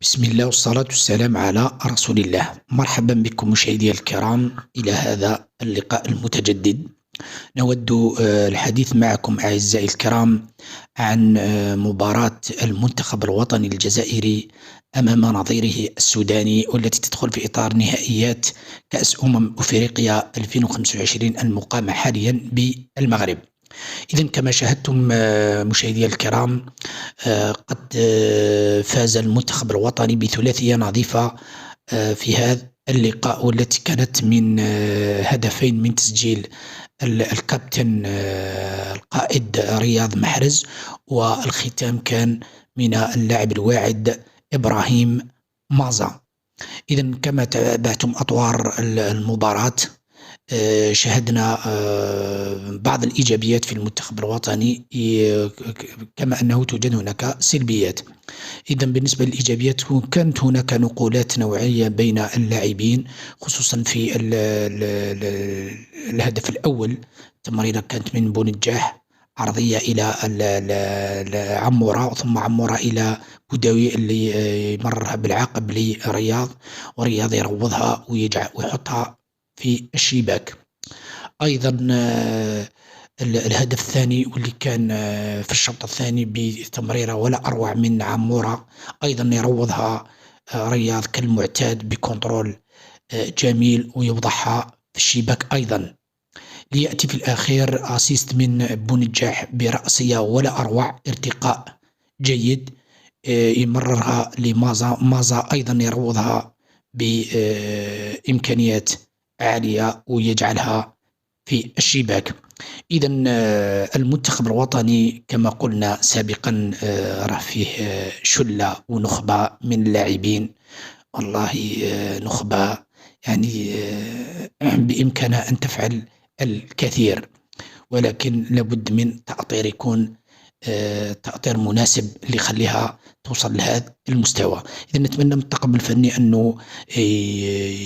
بسم الله والصلاة والسلام على رسول الله. مرحبا بكم مشاهدي الكرام إلى هذا اللقاء المتجدد. نود الحديث معكم أعزائي الكرام عن مباراة المنتخب الوطني الجزائري أمام نظيره السوداني، والتي تدخل في إطار نهائيات كأس أفريقيا 2025 المقامة حاليا بالمغرب. إذن كما شاهدتم مشاهدي الكرام، قد فاز المنتخب الوطني بثلاثية نظيفة في هذا اللقاء، والتي كانت من هدفين من تسجيل الكابتن القائد رياض محرز، والختام كان من اللاعب الواعد إبراهيم مازا. إذن كما تابعتم أطوار المباراة، شاهدنا بعض الإيجابيات في المنتخب الوطني، كما أنه توجد هناك سلبيات. إذا بالنسبة للإيجابيات، كانت هناك نقولات نوعية بين اللاعبين، خصوصا في الهدف الأول. تمريرة كانت من بونجاح، عرضية إلى عمورة، ثم عمورة إلى بوداوي اللي يمررها بالعقب لرياض، ورياض يروضها ويحطها في الشباك. أيضا الهدف الثاني واللي كان في الشوط الثاني بتمريرة ولا أروع من عمورة، أيضا يروضها رياض كالمعتاد بكنترول جميل ويوضعها في الشباك أيضا، ليأتي في الأخير أسيست من بونجاح برأسية ولا أروع، ارتقاء جيد يمررها لمازا، مازا أيضا يروضها بإمكانيات عالية ويجعلها في الشباك. إذا المنتخب الوطني كما قلنا سابقا راه فيه شلة ونخبة من اللاعبين، والله نخبة يعني بإمكانها أن تفعل الكثير، ولكن لابد من تأطير، يكون تأطير مناسب اللي يخليها توصل لهذا المستوى. إذا نتمنى من الطاقم الفني أنه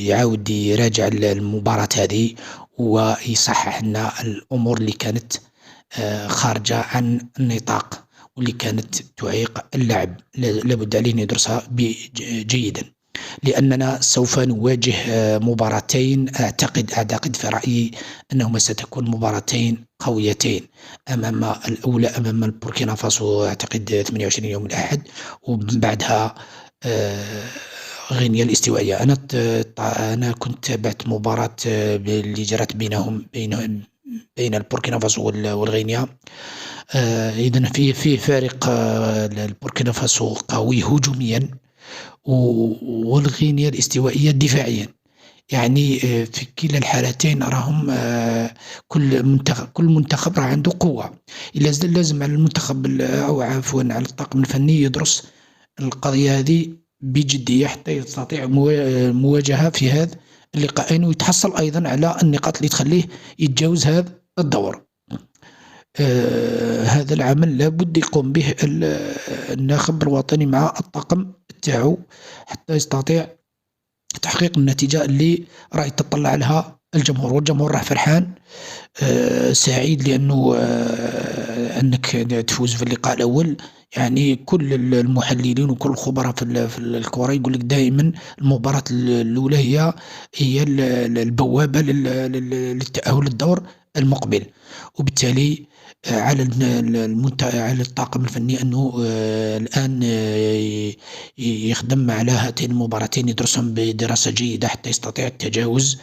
يعاود يراجع المباراة هذه ويصحح لنا الأمور اللي كانت خارجة عن النطاق واللي كانت تعيق اللعب. لابد عليه يدرسها جيدا، لأننا سوف نواجه مباراتين أعتقد في رأيي أنهما ستكون مباراتين قويتين. الأولى أمام البوركينا فاسو، أعتقد 28 يوم الأحد، ومن بعدها غينيا الاستوائية. أنا كنت تابعت مباراة اللي جرت بين البوركينا فاسو والغينيا. إذن في فارق، البوركينا فاسو قوي هجوميا والغينيا الاستوائية دفاعيا، يعني في كلا الحالتين راهم كل منتخب راه عنده قوة. لازم على المنتخب أو عفوا على الطاقم الفني يدرس القضية هذه بجدية حتى يستطيع مواجهة في هذا اللقاءين، ويتحصل أيضا على النقاط اللي تخليه يتجاوز هذا الدور. هذا العمل لابد يقوم به الناخب الوطني مع الطاقم تاعو حتى يستطيع تحقيق النتيجة اللي راه يتطلع لها الجمهور، والجمهور راه فرحان سعيد، لأنه أنك تفوز في اللقاء الأول. يعني كل المحللين وكل الخبراء في الكرة يقول لك دائما المباراة الأولى هي البوابة للتأهل للدور المقبل، وبالتالي على على الطاقم الفني أنه الآن يخدم على هاتين المباراتين، يدرسهم بدراسة جيدة حتى يستطيع التجاوز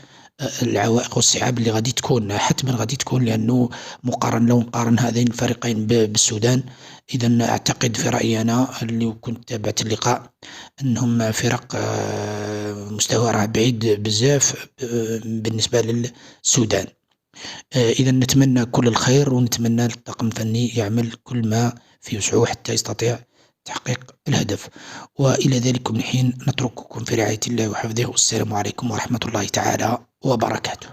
العوائق والصعاب اللي غادي تكون حتما غادي تكون، لأنه لو نقارن هذين الفريقين بالسودان، إذا أعتقد في رأيي أنا اللي كنت تابعت اللقاء أنهم فرق مستوى راه بعيد بزاف بالنسبة للسودان. إذا نتمنى كل الخير، ونتمنى للطاقم الفني يعمل كل ما في وسعه حتى يستطيع تحقيق الهدف. وإلى ذلك الحين نترككم في رعاية الله وحفظه، والسلام عليكم ورحمة الله تعالى وبركاته.